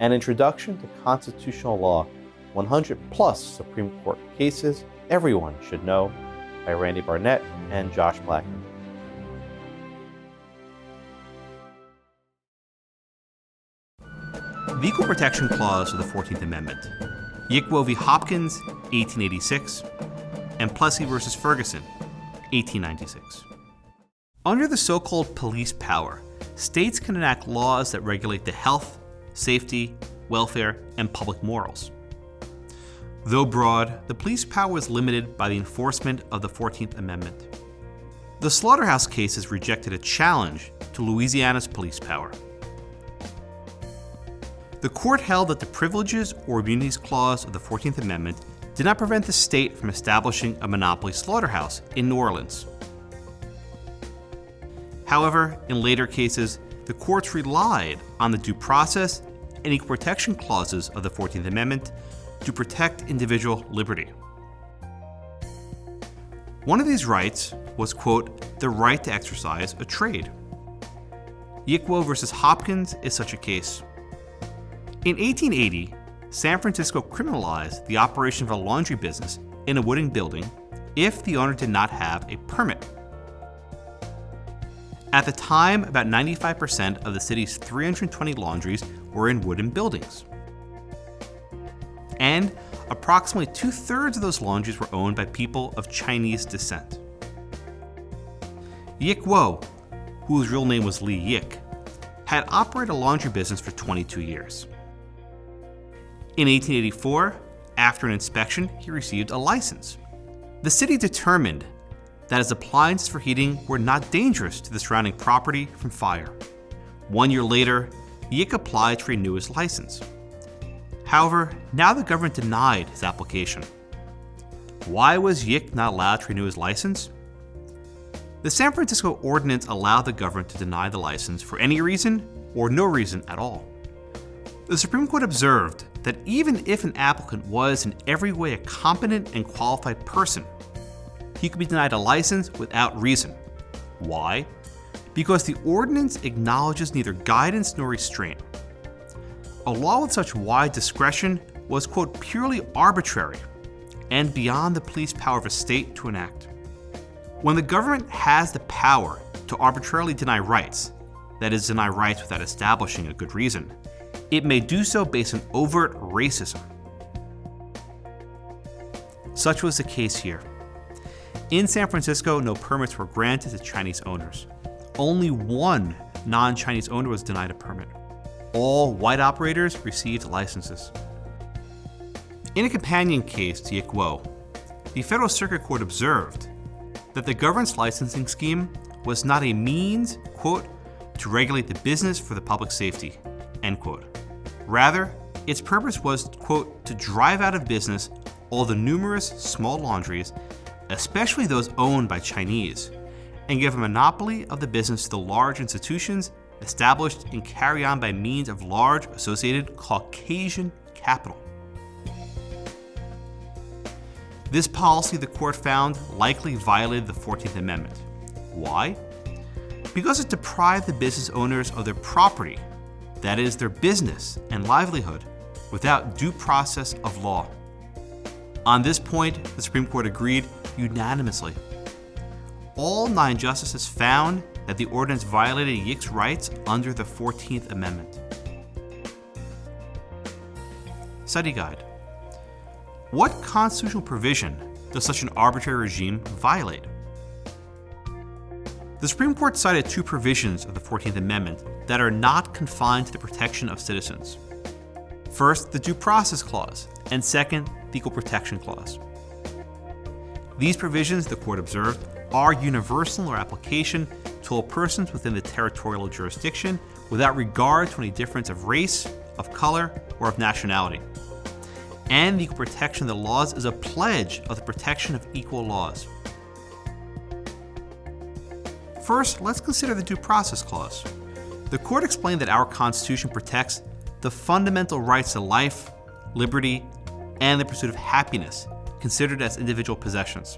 An Introduction to Constitutional Law, 100 plus Supreme Court Cases Everyone Should Know by Randy Barnett and Josh Blackman. The Equal Protection Clause of the 14th Amendment. Yick Wo v. Hopkins, 1886, and Plessy v. Ferguson, 1896. Under the so-called police power, states can enact laws that regulate the health, safety, welfare, and public morals. Though broad, the police power is limited by the enforcement of the 14th Amendment. The Slaughterhouse cases rejected a challenge to Louisiana's police power. The court held that the Privileges or Immunities Clause of the 14th Amendment did not prevent the state from establishing a monopoly slaughterhouse in New Orleans. However, in later cases, the courts relied on the due process and equal protection clauses of the 14th Amendment to protect individual liberty. One of these rights was, quote, the right to exercise a trade. Yick Wo v. Hopkins is such a case. In 1880, San Francisco criminalized the operation of a laundry business in a wooden building if the owner did not have a permit. At the time, about 95% of the city's 320 laundries were in wooden buildings. And approximately 2/3 of those laundries were owned by people of Chinese descent. Yick Wo, whose real name was Lee Yick, had operated a laundry business for 22 years. In 1884, after an inspection, he received a license. The city determined that his appliances for heating were not dangerous to the surrounding property from fire. 1 year later, Yick applied to renew his license. However, now the government denied his application. Why was Yick not allowed to renew his license? The San Francisco Ordinance allowed the government to deny the license for any reason or no reason at all. The Supreme Court observed that even if an applicant was in every way a competent and qualified person, he could be denied a license without reason. Why? Because the ordinance acknowledges neither guidance nor restraint. A law with such wide discretion was, quote, purely arbitrary and beyond the police power of a state to enact. When the government has the power to arbitrarily deny rights, that is, deny rights without establishing a good reason, it may do so based on overt racism. Such was the case here. In San Francisco, no permits were granted to Chinese owners. Only one non-Chinese owner was denied a permit. All white operators received licenses. In a companion case to Yick Wo, the Federal Circuit Court observed that the government's licensing scheme was not a means, quote, to regulate the business for the public safety, end quote. Rather, its purpose was, quote, to drive out of business all the numerous small laundries, especially those owned by Chinese, and give a monopoly of the business to the large institutions established and carried on by means of large associated Caucasian capital. This policy, the court found, likely violated the 14th Amendment. Why? Because it deprived the business owners of their property, that is, their business and livelihood, without due process of law. On this point, the Supreme Court agreed unanimously. All 9 justices found that the ordinance violated Yick's rights under the 14th Amendment. Study guide. What constitutional provision does such an arbitrary regime violate? The Supreme Court cited 2 provisions of the 14th Amendment that are not confined to the protection of citizens. First, the Due Process Clause, and second, the Equal Protection Clause. These provisions, the court observed, are universal in their application to all persons within the territorial jurisdiction without regard to any difference of race, of color, or of nationality. And the equal protection of the laws is a pledge of the protection of equal laws. First, let's consider the Due Process Clause. The court explained that our Constitution protects the fundamental rights to life, liberty, and the pursuit of happiness, considered as individual possessions.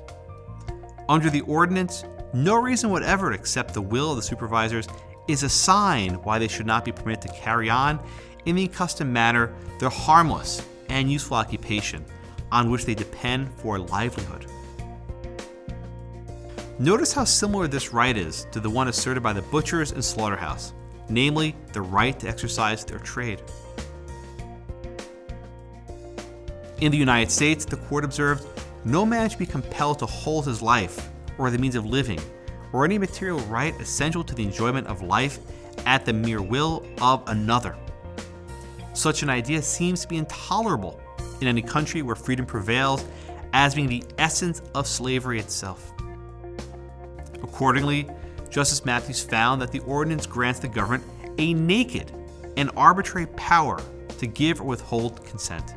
Under the ordinance, no reason whatever to accept the will of the supervisors is a sign why they should not be permitted to carry on in the accustomed manner their harmless and useful occupation on which they depend for a livelihood. Notice how similar this right is to the one asserted by the butchers and slaughterhouse, namely the right to exercise their trade. In the United States, the court observed, no man should be compelled to hold his life or the means of living or any material right essential to the enjoyment of life at the mere will of another. Such an idea seems to be intolerable in any country where freedom prevails as being the essence of slavery itself. Accordingly, Justice Matthews found that the ordinance grants the government a naked and arbitrary power to give or withhold consent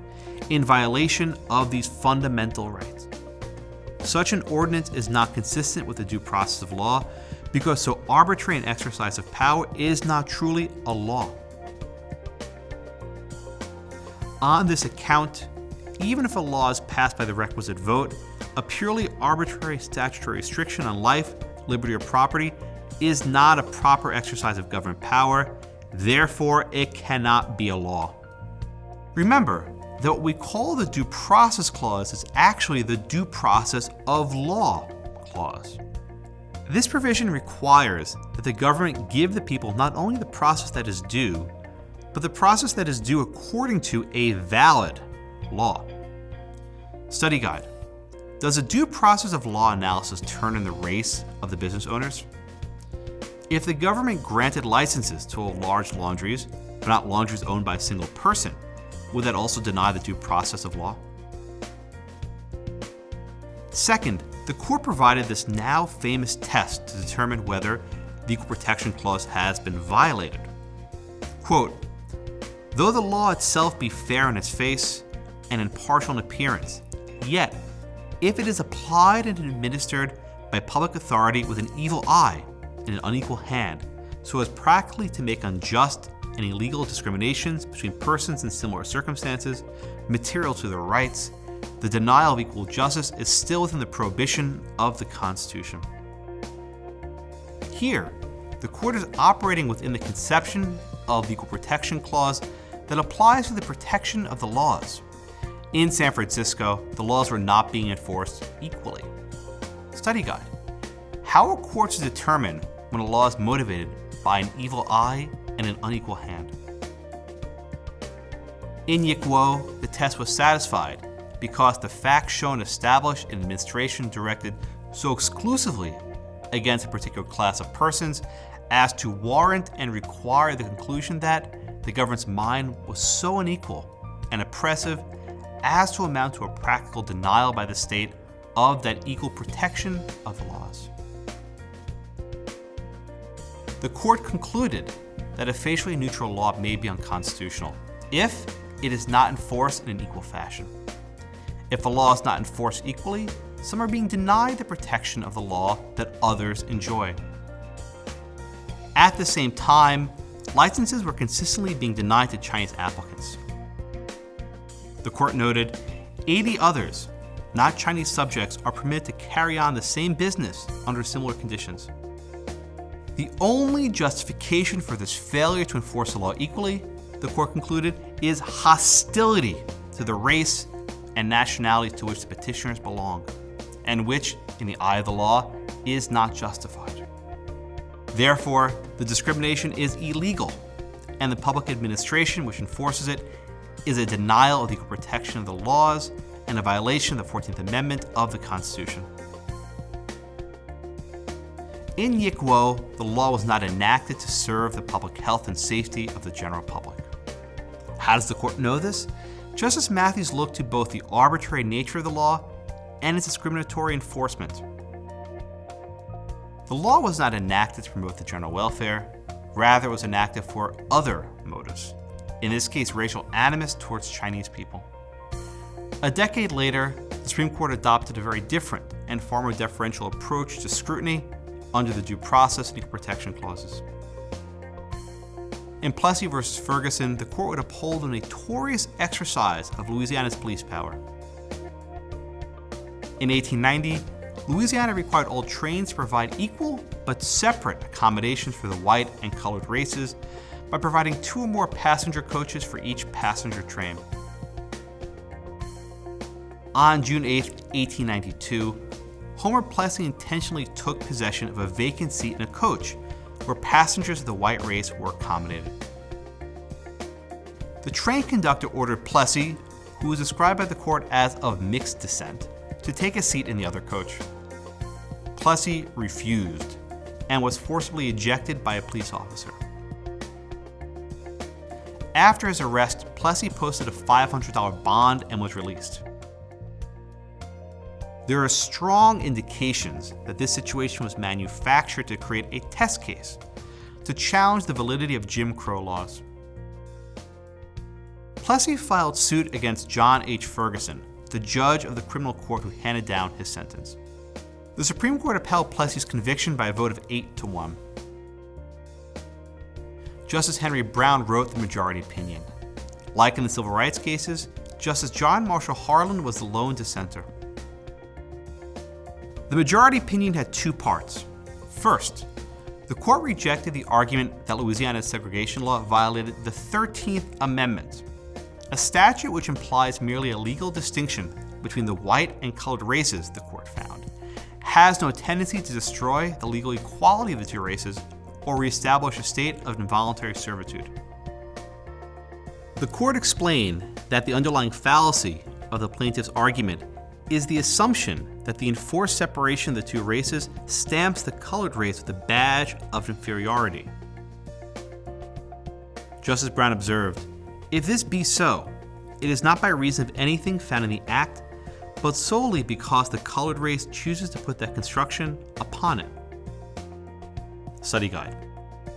in violation of these fundamental rights. Such an ordinance is not consistent with the due process of law because so arbitrary an exercise of power is not truly a law. On this account, even if a law is passed by the requisite vote, a purely arbitrary statutory restriction on life, liberty, or property is not a proper exercise of government power, therefore it cannot be a law. Remember that what we call the Due Process Clause is actually the Due Process of Law Clause. This provision requires that the government give the people not only the process that is due, but the process that is due according to a valid law. Study guide. Does the due process of law analysis turn in the race of the business owners? If the government granted licenses to large laundries, but not laundries owned by a single person, would that also deny the due process of law? Second, the court provided this now famous test to determine whether the Equal Protection Clause has been violated. Quote, though the law itself be fair in its face and impartial in appearance, yet, if it is applied and administered by public authority with an evil eye and an unequal hand, so as practically to make unjust and illegal discriminations between persons in similar circumstances, material to their rights, the denial of equal justice is still within the prohibition of the Constitution. Here, the court is operating within the conception of the Equal Protection Clause that applies to the protection of the laws. In San Francisco, the laws were not being enforced equally. Study guide. How are courts to determine when a law is motivated by an evil eye and an unequal hand? In Yick Wo, the test was satisfied because the facts shown established an administration directed so exclusively against a particular class of persons as to warrant and require the conclusion that the government's mind was so unequal and oppressive as to amount to a practical denial by the state of that equal protection of the laws. The court concluded that a facially neutral law may be unconstitutional if it is not enforced in an equal fashion. If a law is not enforced equally, some are being denied the protection of the law that others enjoy. At the same time, licenses were consistently being denied to Chinese applicants. The court noted 80 others, not Chinese subjects, are permitted to carry on the same business under similar conditions. The only justification for this failure to enforce the law equally, the court concluded, is hostility to the race and nationality to which the petitioners belong, and which, in the eye of the law, is not justified. Therefore, the discrimination is illegal, and the public administration which enforces it is a denial of the equal protection of the laws and a violation of the 14th Amendment of the Constitution. In Yick Wo, the law was not enacted to serve the public health and safety of the general public. How does the court know this? Justice Matthews looked to both the arbitrary nature of the law and its discriminatory enforcement. The law was not enacted to promote the general welfare, rather it was enacted for other motives, in this case racial animus towards Chinese people. A decade later, the Supreme Court adopted a very different and far more deferential approach to scrutiny under the Due Process and Equal Protection Clauses. In Plessy v. Ferguson, the court would uphold a notorious exercise of Louisiana's police power. In 1890, Louisiana required all trains to provide equal but separate accommodations for the white and colored races by providing 2 or more passenger coaches for each passenger train. On June 8, 1892, Homer Plessy intentionally took possession of a vacant seat in a coach where passengers of the white race were accommodated. The train conductor ordered Plessy, who was described by the court as of mixed descent, to take a seat in the other coach. Plessy refused and was forcibly ejected by a police officer. After his arrest, Plessy posted a $500 bond and was released. There are strong indications that this situation was manufactured to create a test case to challenge the validity of Jim Crow laws. Plessy filed suit against John H. Ferguson, the judge of the criminal court who handed down his sentence. The Supreme Court upheld Plessy's conviction by a vote of 8-1. Justice Henry Brown wrote the majority opinion. Like in the civil rights cases, Justice John Marshall Harlan was the lone dissenter. The majority opinion had 2 parts. First, the court rejected the argument that Louisiana's segregation law violated the 13th Amendment, a statute which implies merely a legal distinction between the white and colored races, the court found, has no tendency to destroy the legal equality of the 2 races or reestablish a state of involuntary servitude. The court explained that the underlying fallacy of the plaintiff's argument is the assumption that the enforced separation of the 2 races stamps the colored race with a badge of inferiority. Justice Brown observed, "If this be so, it is not by reason of anything found in the act, but solely because the colored race chooses to put that construction upon it." Study guide.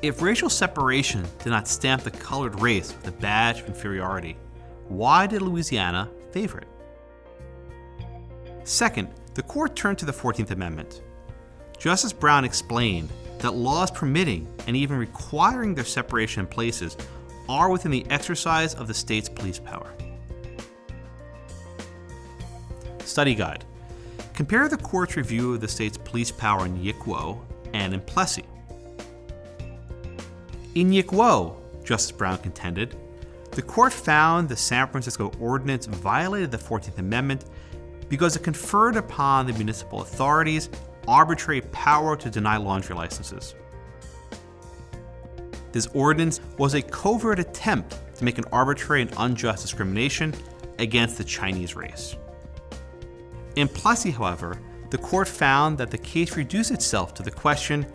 If racial separation did not stamp the colored race with a badge of inferiority, why did Louisiana favor it? Second, the court turned to the 14th Amendment. Justice Brown explained that laws permitting and even requiring their separation in places are within the exercise of the state's police power. Study guide. Compare the court's review of the state's police power in Yick Wo and in Plessy. In Yick Wo, Justice Brown contended, the court found the San Francisco Ordinance violated the 14th Amendment because it conferred upon the municipal authorities arbitrary power to deny laundry licenses. This ordinance was a covert attempt to make an arbitrary and unjust discrimination against the Chinese race. In Plessy, however, the court found that the case reduced itself to the question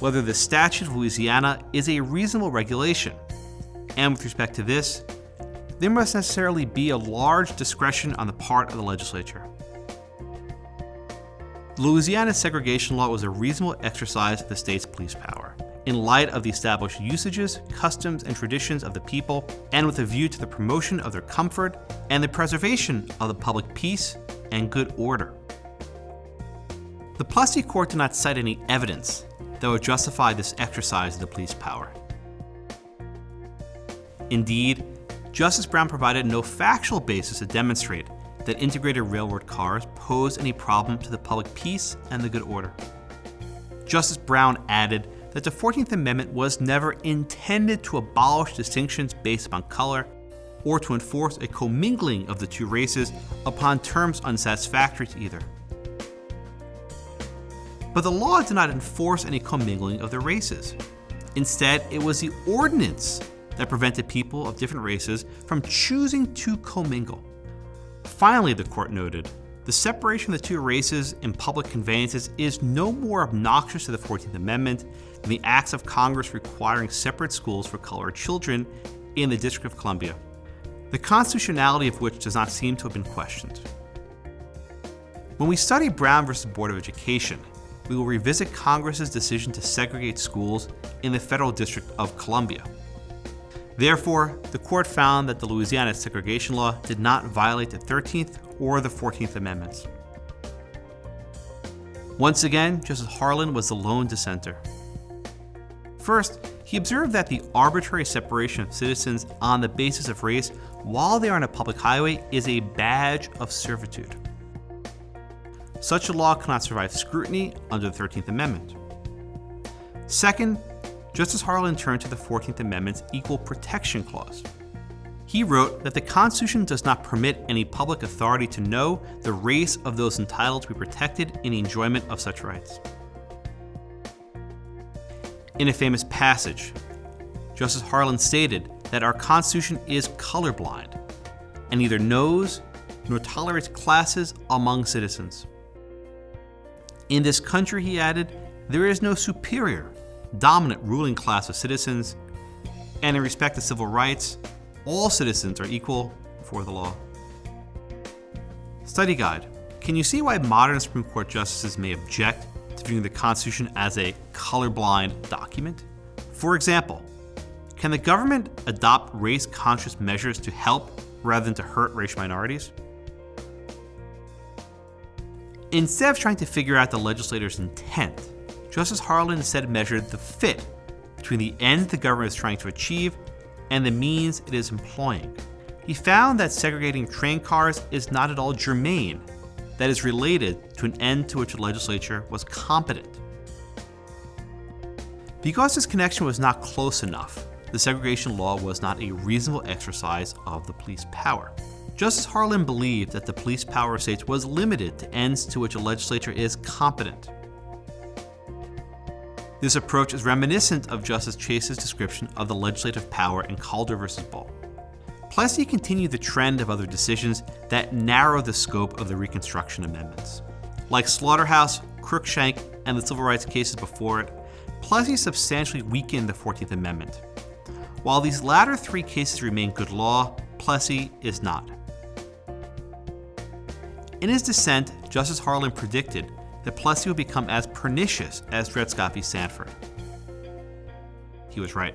whether the statute of Louisiana is a reasonable regulation, and with respect to this, there must necessarily be a large discretion on the part of the legislature. Louisiana's segregation law was a reasonable exercise of the state's police power, in light of the established usages, customs, and traditions of the people, and with a view to the promotion of their comfort and the preservation of the public peace and good order. The Plessy court did not cite any evidence that would justify this exercise of the police power. Indeed, Justice Brown provided no factual basis to demonstrate that integrated railroad cars posed any problem to the public peace and the good order. Justice Brown added that the 14th Amendment was never intended to abolish distinctions based upon color or to enforce a commingling of the 2 races upon terms unsatisfactory to either. But the law did not enforce any commingling of the races. Instead, it was the ordinance that prevented people of different races from choosing to commingle. Finally, the court noted, the separation of the 2 races in public conveyances is no more obnoxious to the 14th Amendment than the acts of Congress requiring separate schools for colored children in the District of Columbia, the constitutionality of which does not seem to have been questioned. When we study Brown v. Board of Education, we will revisit Congress's decision to segregate schools in the Federal District of Columbia. Therefore, the court found that the Louisiana segregation law did not violate the 13th or the 14th Amendments. Once again, Justice Harlan was the lone dissenter. First, he observed that the arbitrary separation of citizens on the basis of race while they are on a public highway is a badge of servitude. Such a law cannot survive scrutiny under the 13th Amendment. Second, Justice Harlan turned to the 14th Amendment's Equal Protection Clause. He wrote that the Constitution does not permit any public authority to know the race of those entitled to be protected in the enjoyment of such rights. In a famous passage, Justice Harlan stated that our Constitution is colorblind and neither knows nor tolerates classes among citizens. In this country, he added, there is no superior, dominant ruling class of citizens, and in respect to civil rights, all citizens are equal before the law. Study guide. Can you see why modern Supreme Court justices may object to viewing the Constitution as a colorblind document? For example, can the government adopt race-conscious measures to help rather than to hurt racial minorities? Instead of trying to figure out the legislator's intent, Justice Harlan instead measured the fit between the end the government is trying to achieve and the means it is employing. He found that segregating train cars is not at all germane, that is related to an end to which the legislature was competent. Because this connection was not close enough, the segregation law was not a reasonable exercise of the police power. Justice Harlan believed that the police power of states was limited to ends to which a legislature is competent. This approach is reminiscent of Justice Chase's description of the legislative power in Calder v. Ball. Plessy continued the trend of other decisions that narrow the scope of the Reconstruction Amendments. Like Slaughterhouse, Cruikshank, and the civil rights cases before it, Plessy substantially weakened the 14th Amendment. While these latter three cases remain good law, Plessy is not. In his dissent, Justice Harlan predicted that Plessy would become as pernicious as Dred Scott v. Sanford. He was right.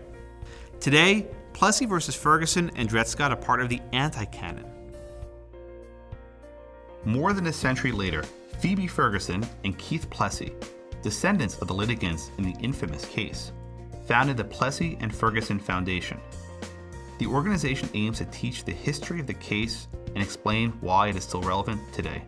Today, Plessy versus Ferguson and Dred Scott are part of the anti-canon. More than a century later, Phoebe Ferguson and Keith Plessy, descendants of the litigants in the infamous case, founded the Plessy and Ferguson Foundation. The organization aims to teach the history of the case and explain why it is still relevant today.